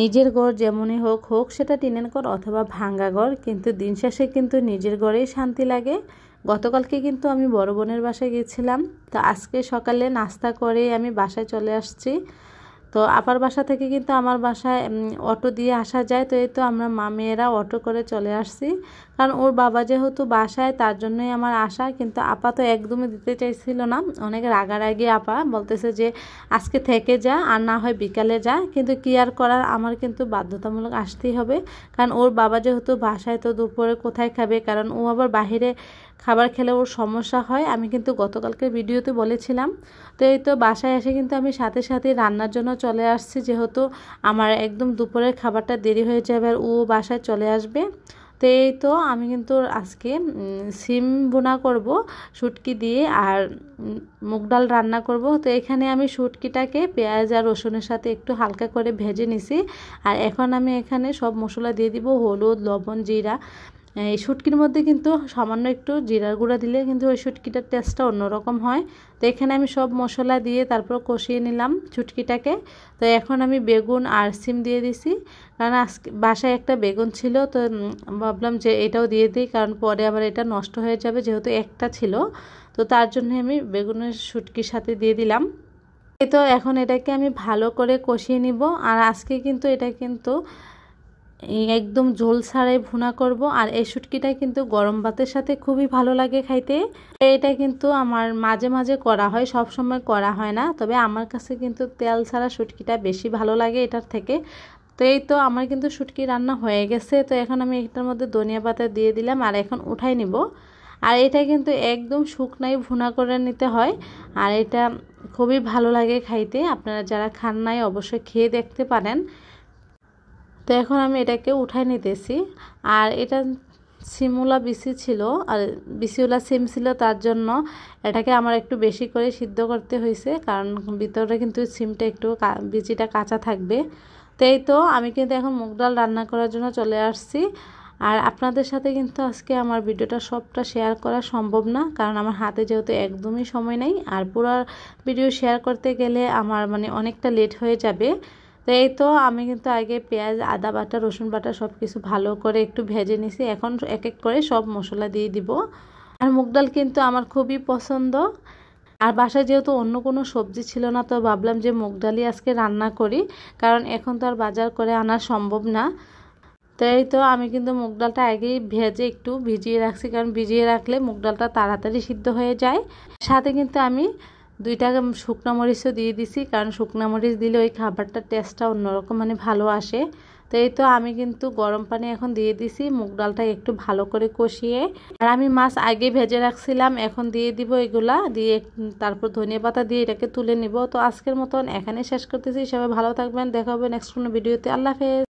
নিজের ঘর যেমনই হোক হোক সেটা টিনের ঘর অথবা ভাঙ্গা ঘর, কিন্তু দিন শেষে কিন্তু নিজের ঘরেই শান্তি লাগে। গতকালকে কিন্তু আমি বড় বোনের বাসায় গিয়েছিলাম, তো আজকে সকালে নাস্তা করে আমি বাসায় চলে আসছি। তো আপার বাসা থেকে কিন্তু আমার বাসায় অটো দিয়ে আসা যায়, তো এই তো আমরা মা মেয়েরা অটো করে চলে আসছি, কারণ ওর বাবা যেহেতু বাসায় তার জন্যই আমার আসা। কিন্তু আপা তো একদমই দিতে চাইছিল না, অনেক রাগারাগি আপা বলতেছে যে আজকে থেকে যা আর না হয় বিকালে যা, কিন্তু কি আর করার, আমার কিন্তু বাধ্যতামূলক আসতেই হবে, কারণ ওর বাবা যেহেতু বাসায়, তো দুপুরে কোথায় খাবে, কারণ ও আবার বাহিরে খাবার খেলে ওর সমস্যা হয়। আমি কিন্তু গতকালকে ভিডিওতে বলেছিলাম। তো এই তো বাসায় এসে কিন্তু আমি সাথে সাথে রান্নার জন্য চলে আসছি, যেহেতু আমার একদম দুপুরের খাবারটা দেরি হয়ে যাবে আর ও বাসায় চলে আসবে। তো এই তো আমি কিন্তু আজকে সিম বোনা করব শুটকি দিয়ে, আর মুগ ডাল রান্না করব। তো এখানে আমি শুটকিটাকে পেঁয়াজ আর রসুনের সাথে একটু হালকা করে ভেজে নিছি, আর এখন আমি এখানে সব মশলা দিয়ে দিব, হলুদ, লবণ, জিরা। এই শুটকির মধ্যে কিন্তু সামান্য একটু জিরার গুঁড়া দিলে কিন্তু ওই শুটকিটার টেস্টটা অন্যরকম হয়। তো এখানে আমি সব মশলা দিয়ে তারপর কষিয়ে নিলাম শুটকিটাকে। তো এখন আমি বেগুন আর সিম দিয়ে দিছি, কারণ আজকে বাসায় একটা বেগুন ছিল, তো ভাবলাম যে এটাও দিয়ে দিই, কারণ পরে আবার এটা নষ্ট হয়ে যাবে, যেহেতু একটা ছিল। তো তার জন্য আমি বেগুনের শুটকির সাথে দিয়ে দিলাম। এই তো এখন এটাকে আমি ভালো করে কষিয়ে নিব। আর আজকে কিন্তু এটা কিন্তু একদম ঝোল ছাড়াই ভুনা করব। আর এই শুটকিটা কিন্তু গরম ভাতের সাথে খুবই ভালো লাগে খাইতে। এটা কিন্তু আমার মাঝে মাঝে করা হয়, সব সময় করা হয় না, তবে আমার কাছে কিন্তু তেল ছাড়া শুটকিটা বেশি ভালো লাগে এটার থেকে। তো এই তো আমার কিন্তু শুটকি রান্না হয়ে গেছে। তো এখন আমি এটার মধ্যে ধনিয়া পাতা দিয়ে দিলাম, আর এখন উঠাই নিব। আর এটা কিন্তু একদম শুকনাই ভুনা করে নিতে হয়, আর এটা খুবই ভালো লাগে খাইতে। আপনারা যারা খান নাই অবশ্যই খেয়ে দেখতে পারেন। তো এখন আমি এটাকে উঠাই নিতেছি। আর এটা সিমুলা বিসি ছিল, আর বিসিওলা সিম ছিল, তার জন্য এটাকে আমার একটু বেশি করে সিদ্ধ করতে হয়েছে, কারণ ভিতরে কিন্তু সিমটা একটু বিচিটা কাঁচা থাকবে। তো এই তো আমি কিন্তু এখন মুগ ডাল রান্না করার জন্য চলে আসছি। আর আপনাদের সাথে কিন্তু আজকে আমার ভিডিওটা সবটা শেয়ার করা সম্ভব না, কারণ আমার হাতে যেহেতু একদমই সময় নেই, আর পুরো ভিডিও শেয়ার করতে গেলে আমার অনেকটা লেট হয়ে যাবে। তো এই তো আমি কিন্তু আগে পেঁয়াজ, আদা বাটা, রসুন বাটা সব কিছু ভালো করে একটু ভেজে নিছি। এখন এক এক করে সব মশলা দিয়ে দিব। আর মুগ ডাল কিন্তু আমার খুবই পছন্দ। আর বাসায় যেহেতু অন্য কোনো সবজি ছিল না, তো ভাবলাম যে মুগ ডালই আজকে রান্না করি, কারণ এখন তো আর বাজার করে আনা সম্ভব না। তো এই তো আমি কিন্তু মুগ ডালটা আগেই ভেজে একটু ভিজিয়ে রাখছি, কারণ ভিজিয়ে রাখলে মুগ ডালটা তাড়াতাড়ি সিদ্ধ হয়ে যায়। সাথে কিন্তু আমি 2টা শুকনো মরিচও দিয়ে দিছি, কারণ শুকনো মরিচ দিলে ওই খাবারটার টেস্টটা অন্যরকম ভালো আসে। তো এই তো আমি কিন্তু গরম পানি এখন দিয়ে দিছি মুগ ডালটা একটু ভালো করে কষিয়ে। আর আমি মাছ আগে ভেজে রাখছিলাম, এখন দিয়ে দিব এগুলা দিয়ে, তারপর ধনিয়া পাতা দিয়ে এটাকে তুলে নিব। তো আজকের মতন এখানে শেষ করতেছি। সবাই ভালো থাকবেন, দেখা হবে নেক্সট কোনো ভিডিওতে। আল্লাহ হাফেজ।